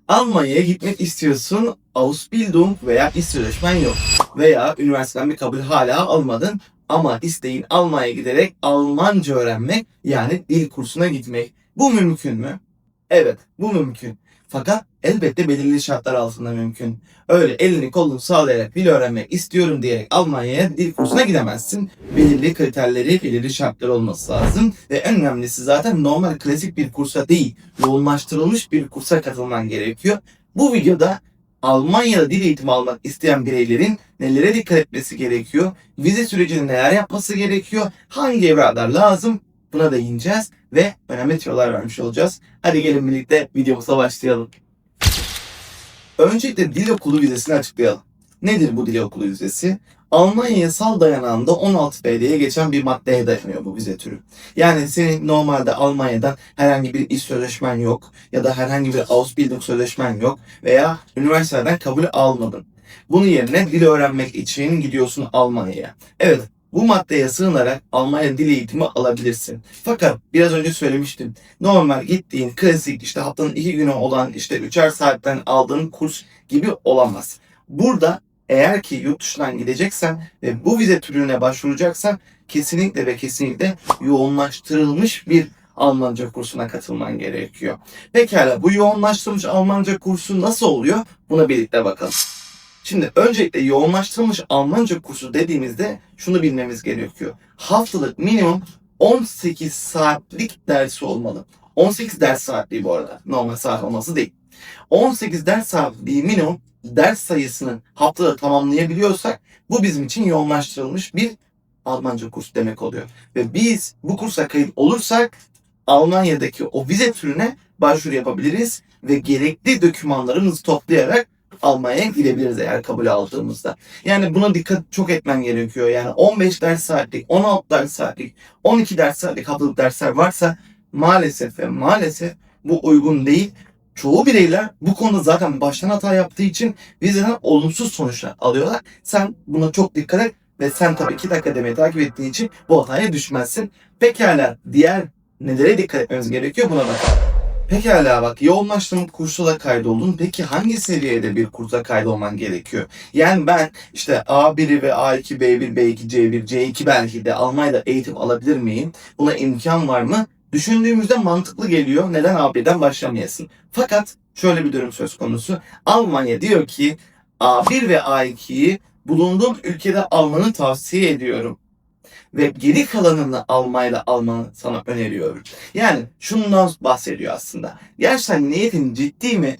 Almanya'ya gitmek istiyorsun, Ausbildung veya iş sözleşmen yok. Veya üniversiteden bir kabul hala almadın ama isteğin Almanya'ya giderek Almanca öğrenmek, yani dil kursuna gitmek. Bu mümkün mü? Evet, bu mümkün. Fakat elbette belirli şartlar altında mümkün. Öyle elini kolunu sallayarak dil öğrenmek istiyorum diyerek Almanya'ya dil kursuna gidemezsin. Belirli kriterleri, belirli şartlar olması lazım. Ve en önemlisi zaten normal klasik bir kursa değil, yoğunlaştırılmış bir kursa katılman gerekiyor. Bu videoda Almanya'da dil eğitimi almak isteyen bireylerin nelere dikkat etmesi gerekiyor, vize sürecinde neler yapması gerekiyor, hangi evraklar lazım, buna değineceğiz ve önemli tüyolar vermiş olacağız. Hadi gelin birlikte videomuza başlayalım. Öncelikle dil okulu vizesini açıklayalım. Nedir bu dil okulu vizesi? Almanya yasal dayanağında 16B diye geçen bir maddeye dayanıyor bu vize türü. Yani senin normalde Almanya'dan herhangi bir iş sözleşmen yok ya da herhangi bir Ausbildung sözleşmen yok veya üniversiteden kabul almadın. Bunun yerine dil öğrenmek için gidiyorsun Almanya'ya. Evet, bu maddeye sığınarak Almanya dil eğitimi alabilirsin. Fakat biraz önce söylemiştim. Normal gittiğin klasik işte haftanın 2 günü olan işte 3'er saatten aldığın kurs gibi olamaz. Burada eğer ki yurt dışından gideceksen ve bu vize türüne başvuracaksan kesinlikle ve kesinlikle yoğunlaştırılmış bir Almanca kursuna katılman gerekiyor. Pekala, bu yoğunlaştırılmış Almanca kursu nasıl oluyor? Buna birlikte bakalım. Şimdi öncelikle yoğunlaştırılmış Almanca kursu dediğimizde şunu bilmemiz gerekiyor. Haftalık minimum 18 saatlik dersi olmalı. 18 ders saatliği bu arada. Normal saat olması değil. 18 ders saatliği minimum ders sayısını haftada tamamlayabiliyorsak bu bizim için yoğunlaştırılmış bir Almanca kursu demek oluyor. Ve biz bu kursa kayıt olursak Almanya'daki o vize türüne başvuru yapabiliriz ve gerekli dokümanlarımızı toplayarak Almanya'ya gidebiliriz eğer kabul aldığımızda. Yani buna dikkat çok etmen gerekiyor. Yani 15 ders saatlik, 16 ders saatlik, 12 ders saatlik haftalık dersler varsa maalesef ve maalesef bu uygun değil. Çoğu bireyler bu konuda zaten baştan hata yaptığı için vizeden olumsuz sonuçlar alıyorlar. Sen buna çok dikkat et ve sen tabii 2 dakika demeyi takip ettiğin için bu hataya düşmezsin. Pekala, diğer nelere dikkat etmemiz gerekiyor buna bakalım. Pekala, bak, yoğunlaştırma kursu da kaydoldun. Peki hangi seviyede bir kursa kaydolman gerekiyor? Yani ben işte A1 ve A2, B1, B2, C1, C2 belki de Almanya'da eğitim alabilir miyim? Buna imkan var mı? Düşündüğümüzde mantıklı geliyor. Neden A1'den başlamayasın? Fakat şöyle bir durum söz konusu. Almanya diyor ki A1 ve A2'yi bulunduğum ülkede almanı tavsiye ediyorum. Ve geri kalanını Almanya'da almanı sana öneriyorum. Yani şundan bahsediyor aslında. Gerçekten niyetin ciddi mi?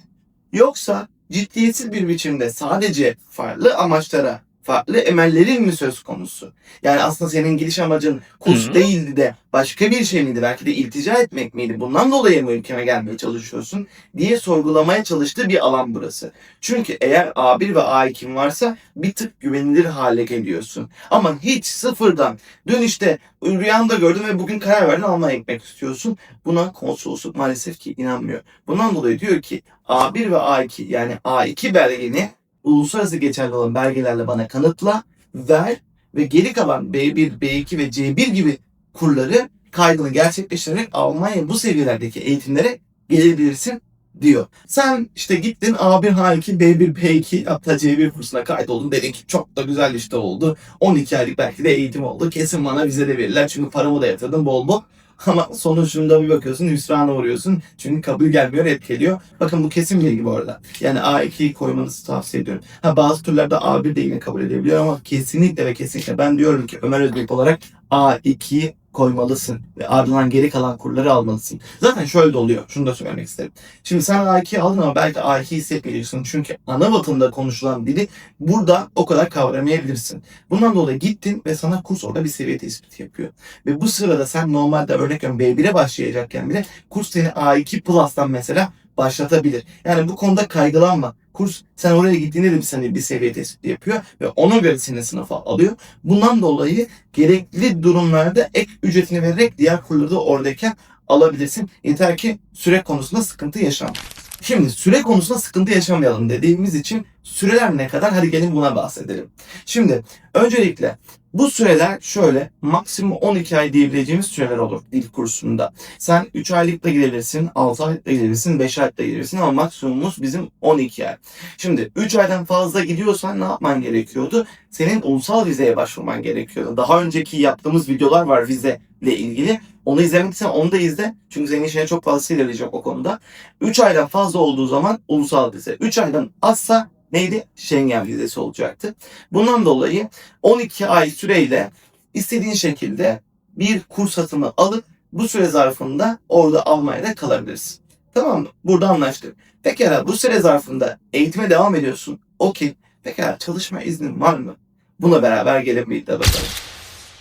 Yoksa ciddiyetsiz bir biçimde sadece farklı amaçlara, farklı emellerin mi söz konusu? Yani aslında senin gidiş amacın kurs değildi de başka bir şey miydi? Belki de iltica etmek miydi? Bundan dolayı mı ülkeme gelmeye çalışıyorsun diye sorgulamaya çalıştığı bir alan burası. Çünkü eğer A1 ve A2'in varsa bir tık güvenilir hale geliyorsun. Ama hiç sıfırdan dün işte rüyanda gördün ve bugün karar verdin Almanya'ya gitmek istiyorsun. Buna konsolosluk maalesef ki inanmıyor. Bundan dolayı diyor ki A1 ve A2, yani A2 belgeni uluslararası geçerli olan belgelerle bana kanıtla, ver ve geri kalan B1, B2 ve C1 gibi kurları kaydını gerçekleştirerek Almanya bu seviyelerdeki eğitimlere gelebilirsin diyor. Sen işte gittin A1, A2, B1, B2 hatta C1 kursuna kaydoldun. Dedin ki çok da güzel işte oldu. 12 aylık belki de eğitim oldu. Kesin bana vize de verirler çünkü paramı da yatırdım bol bol. Ama sonucunda bir bakıyorsun hüsrana uğruyorsun. Çünkü kabul gelmiyor, ret geliyor. Bakın bu kesin bilgi bu arada. Yani A2'yi koymanızı tavsiye ediyorum. Bazı türlerde A1 de yine kabul edebiliyor ama kesinlikle ve kesinlikle ben diyorum ki Ömer Özbek olarak A2'yi koymalısın ve ardından geri kalan kurları almalısın. Zaten şöyle de oluyor. Şunu da söylemek isterim. Şimdi sen A2'yi aldın ama belki A2'yi hissetmeyeceksin. Çünkü ana vatanında konuşulan dili burada o kadar kavramayabilirsin. Bundan dolayı gittin ve sana kurs orada bir seviye tespiti yapıyor. Ve bu sırada sen normalde örnek veriyorum B1'e başlayacakken bile kurs seni A2 Plus'tan mesela başlatabilir. Yani bu konuda kaygılanma. Kurs sen oraya gittiğinde de seni bir seviye tespiti yapıyor ve ona göre seni sınıfa alıyor. Bundan dolayı gerekli durumlarda ek ücretini vererek diğer kurları da oradayken alabilirsin. Yeter ki süre konusunda sıkıntı yaşama. Şimdi süre konusunda sıkıntı yaşamayalım dediğimiz için süreler ne kadar? Hadi gelin buna bahsedelim. Şimdi öncelikle bu süreler şöyle maksimum 12 ay diyebileceğimiz süreler olur dil kursunda. Sen 3 aylık da gidebilirsin, 6 aylık da gidebilirsin, 5 aylık da gidebilirsin ama maksimumumuz bizim 12 ay. Şimdi 3 aydan fazla gidiyorsan ne yapman gerekiyordu? Senin ulusal vizeye başvurman gerekiyordu. Daha önceki yaptığımız videolar var vize ile ilgili. Onu izlemediysen onu da izle. Çünkü senin işine çok fazla ilerleyecek o konuda. 3 aydan fazla olduğu zaman ulusal vize. 3 aydan azsa neydi? Schengen vizesi olacaktı. Bundan dolayı 12 ay süreyle istediğin şekilde bir kurs satımı alıp bu süre zarfında orada Almanya'da kalabilirsin. Tamam mı? Burada anlaştık. Pekala bu süre zarfında eğitime devam ediyorsun. Okey. Pekala çalışma iznin var mı? Buna beraber gelin bir de bakalım.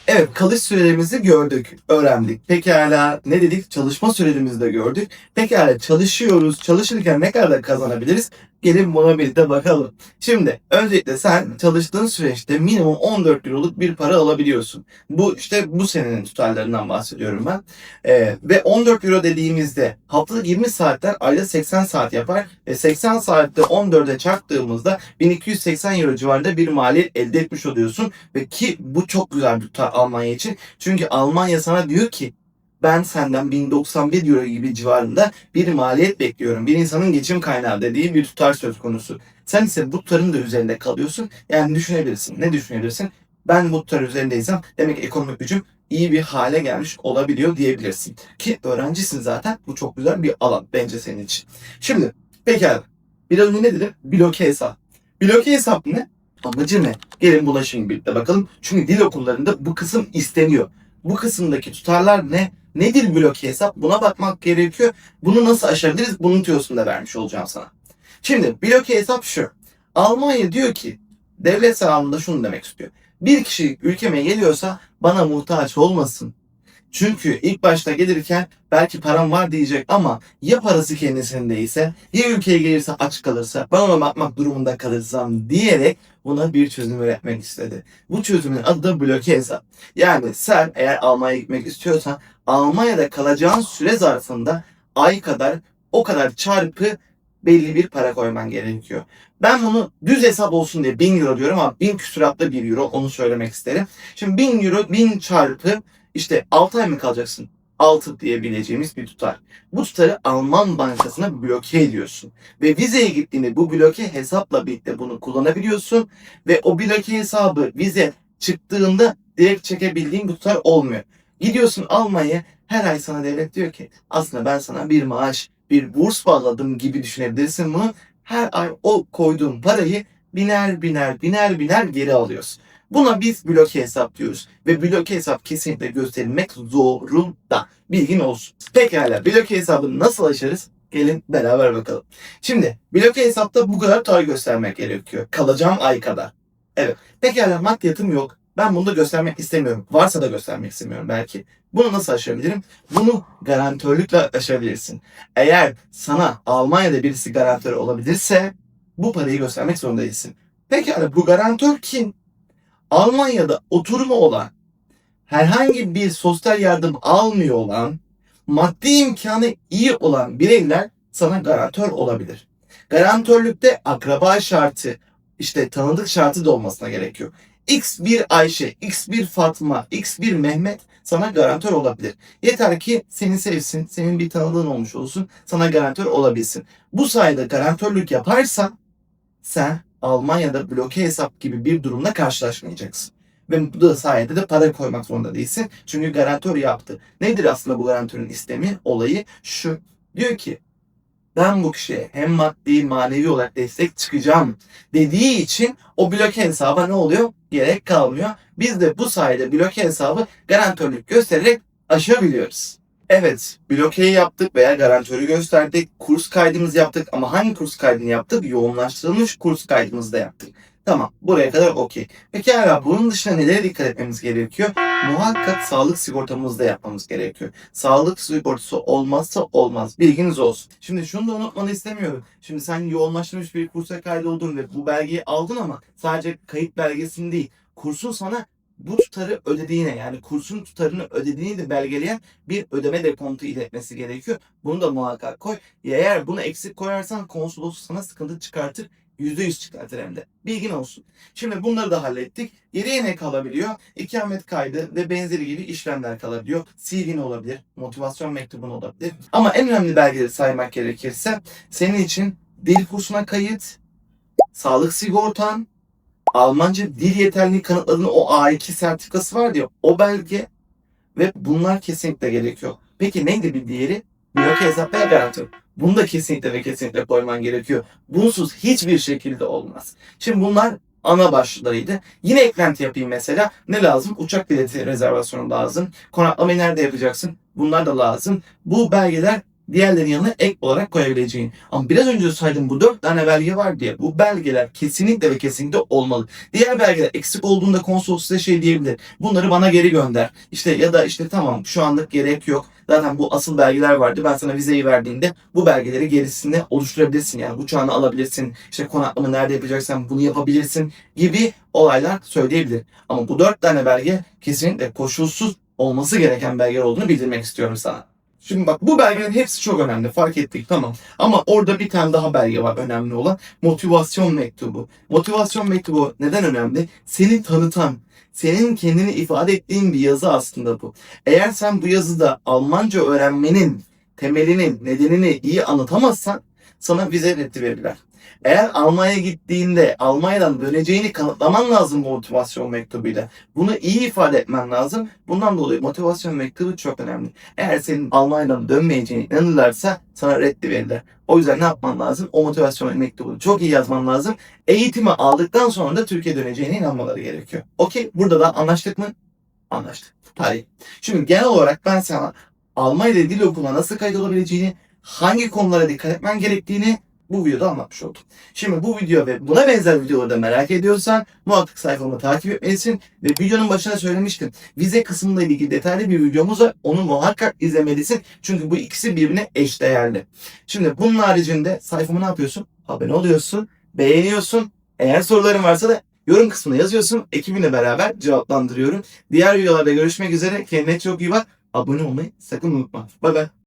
Evet, kalış sürelerimizi gördük, öğrendik. Pekala ne dedik? Çalışma sürelerimizi de gördük. Pekala çalışıyoruz. Çalışırken ne kadar kazanabiliriz? Gelin buna bir de bakalım. Şimdi öncelikle sen çalıştığın süreçte minimum 14 euroluk bir para alabiliyorsun. Bu işte bu senenin tutarlarından bahsediyorum ben. Ve 14 euro dediğimizde haftalık 20 saatler ayda 80 saat yapar. 80 saatte 14'e çarptığımızda 1280 euro civarında bir maliyet elde etmiş oluyorsun. Ve ki bu çok güzel bir tutar Almanya için. Çünkü Almanya sana diyor ki ben senden 1091 euro gibi civarında bir maliyet bekliyorum. Bir insanın geçim kaynağı dediği bir tutar söz konusu. Sen ise bu tutarın da üzerinde kalıyorsun. Yani düşünebilirsin. Ne düşünebilirsin? Ben bu tutar üzerindeysem demek ekonomik gücüm iyi bir hale gelmiş olabiliyor diyebilirsin. Ki öğrencisin zaten. Bu çok güzel bir alan bence senin için. Şimdi pekala. Biraz önce ne dedim? Bloke hesap. Bloke hesap ne? Amacı ne? Gelin buna şimdi birlikte bakalım. Çünkü dil okullarında bu kısım isteniyor. Bu kısımdaki tutarlar ne? Nedir bloke hesap? Buna bakmak gerekiyor. Bunu nasıl aşabiliriz? Bunun tüyosunu da vermiş olacağım sana. Şimdi bloke hesap şu. Almanya diyor ki devlet sağlığında şunu demek istiyor. Bir kişi ülkeme geliyorsa bana muhtaç olmasın. Çünkü ilk başta gelirken belki param var diyecek ama ya parası kendisindeyse ya ülkeye gelirse aç kalırsa ben ona bakmak durumunda kalırsam diyerek buna bir çözüm üretmek istedi. Bu çözümün adı da bloke hesap. Yani sen eğer Almanya'ya gitmek istiyorsan Almanya'da kalacağın süre zarfında ay kadar o kadar çarpı belli bir para koyman gerekiyor. Ben bunu düz hesap olsun diye 1000 euro diyorum ama 1000 küsuratlı 1 euro onu söylemek isterim. Şimdi 1000 euro 1000 çarpı işte 6 ay mı kalacaksın? 6 diyebileceğimiz bir tutar. Bu tutarı Alman bankasına bloke ediyorsun. Ve vizeye gittiğinde bu bloke hesapla birlikte bunu kullanabiliyorsun. Ve o bloke hesabı vize çıktığında direkt çekebildiğin bir tutar olmuyor. Gidiyorsun Almanya'ya her ay sana devlet diyor ki aslında ben sana bir maaş, bir burs bağladım gibi düşünebilirsin bunu. Her ay o koyduğun parayı biner geri alıyorsun. Buna biz bloke hesap diyoruz. Ve bloke hesap kesinlikle gösterilmek zorunda. Bilgin olsun. Pekala bloke hesabını nasıl açarız? Gelin beraber bakalım. Şimdi bloke hesapta bu kadar tutar göstermek gerekiyor. Kalacağım ay kadar. Evet. Pekala maddiyatım yok. Ben bunu da göstermek istemiyorum. Varsa da göstermek istemiyorum belki. Bunu nasıl aşabilirim? Bunu garantörlükle aşabilirsin. Eğer sana Almanya'da birisi garantör olabilirse bu parayı göstermek zorunda değilsin. Pekala bu garantör kim? Almanya'da oturumu olan, herhangi bir sosyal yardım almıyor olan, maddi imkanı iyi olan bireyler sana garantör olabilir. Garantörlükte akraba şartı, işte tanıdık şartı da olmasına gerekiyor. X bir Ayşe, X bir Fatma, X bir Mehmet sana garantör olabilir. Yeter ki seni sevsin, senin bir tanıdığın olmuş olsun, sana garantör olabilsin. Bu sayede garantörlük yaparsan sen Almanya'da bloke hesap gibi bir durumla karşılaşmayacaksın. Ve bu da sayede de para koymak zorunda değilsin. Çünkü garantör yaptı. Nedir aslında bu garantörün istemi? Olayı şu. Diyor ki ben bu kişiye hem maddi manevi olarak destek çıkacağım dediği için o bloke hesaba ne oluyor? Gerek kalmıyor. Biz de bu sayede bloke hesabı garantörlük göstererek aşabiliyoruz. Evet, blokeyi yaptık veya garantörü gösterdik. Kurs kaydımızı yaptık ama hangi kurs kaydını yaptık? Yoğunlaştırılmış kurs kaydımızı da yaptık. Tamam, buraya kadar okey. Peki hala bunun dışında nelere dikkat etmemiz gerekiyor? Muhakkak sağlık sigortamızı da yapmamız gerekiyor. Sağlık sigortası olmazsa olmaz. Bilginiz olsun. Şimdi şunu da unutmanı istemiyorum. Şimdi sen yoğunlaştırılmış bir kursa kaydoldun ve bu belgeyi aldın ama sadece kayıt belgesini değil. Kursun sana bu tutarı ödediğine, yani kursun tutarını ödediğini de belgeleyen bir ödeme dekontu iletmesi gerekiyor. Bunu da muhakkak koy. Eğer bunu eksik koyarsan konsolosluk sana sıkıntı çıkartır. %100 çıkartır hem de. Bilgin olsun. Şimdi bunları da hallettik. Geriye ne kalabiliyor? İkamet kaydı ve benzeri gibi işlemler kalabiliyor. CV'nin olabilir, motivasyon mektubun olabilir. Ama en önemli belgeleri saymak gerekirse senin için dil kursuna kayıt, sağlık sigortan, Almanca dil yeterliliğini kanıtladığın o A2 sertifikası var diyor. O belge ve bunlar kesinlikle gerekiyor. Peki neydi bir diğeri? Yok hesap ve garantör. Bunu da kesinlikle ve kesinlikle koyman gerekiyor. Bunsuz hiçbir şekilde olmaz. Şimdi bunlar ana başlıklarıydı. Yine eklenti yapayım mesela. Ne lazım? Uçak bileti rezervasyonu lazım. Konaklamayı nerede yapacaksın? Bunlar da lazım. Bu belgeler diğerlerinin yanına ek olarak koyabileceğin. Ama biraz önce saydım bu 4 tane belge var diye. Bu belgeler kesinlikle ve kesinlikle olmalı. Diğer belgeler eksik olduğunda konsul size şey diyebilir. Bunları bana geri gönder. İşte ya da işte tamam şu anlık gerek yok. Zaten bu asıl belgeler vardı. Ben sana vizeyi verdiğinde bu belgeleri gerisini oluşturabilirsin. Yani uçağını alabilirsin. İşte konaklama nerede yapacaksan bunu yapabilirsin gibi olaylar söyleyebilir. Ama bu 4 tane belge kesinlikle koşulsuz olması gereken belgeler olduğunu bildirmek istiyorum sana. Şimdi bak bu belgelerin hepsi çok önemli. Fark ettik tamam. Ama orada bir tane daha belge var önemli olan. Motivasyon mektubu. Motivasyon mektubu neden önemli? Seni tanıtan, senin kendini ifade ettiğin bir yazı aslında bu. Eğer sen bu yazıda Almanca öğrenmenin temelinin, nedenini iyi anlatamazsan sana vize reddi verirler. Eğer Almanya'ya gittiğinde Almanya'dan döneceğini kanıtlaman lazım bu motivasyon mektubuyla. Bunu iyi ifade etmen lazım. Bundan dolayı motivasyon mektubu çok önemli. Eğer senin Almanya'dan dönmeyeceğine inanırlarsa sana reddi verirler. O yüzden ne yapman lazım? O motivasyon mektubunu çok iyi yazman lazım. Eğitimi aldıktan sonra da Türkiye'ye döneceğine inanmaları gerekiyor. Okey, burada da anlaştık mı? Anlaştık. Tarih. Şimdi genel olarak ben sana Almanya'da dil okuluna nasıl kayıt olabileceğini, hangi konulara dikkat etmen gerektiğini bu videoda anlatmış oldum. Şimdi bu video ve buna benzer videoları da merak ediyorsan muhakkak sayfamı takip etmelisin ve videonun başına söylemiştim. Vize kısmıyla ilgili detaylı bir videomuz var. Onu muhakkak izlemelisin. Çünkü bu ikisi birbirine eşdeğerli. Şimdi bunun haricinde sayfamı ne yapıyorsun? Abone oluyorsun, beğeniyorsun. Eğer soruların varsa da yorum kısmına yazıyorsun. Ekibimle beraber cevaplandırıyorum. Diğer videolarda görüşmek üzere. Kendine çok iyi bak. Abone olmayı sakın unutma. Bay bay.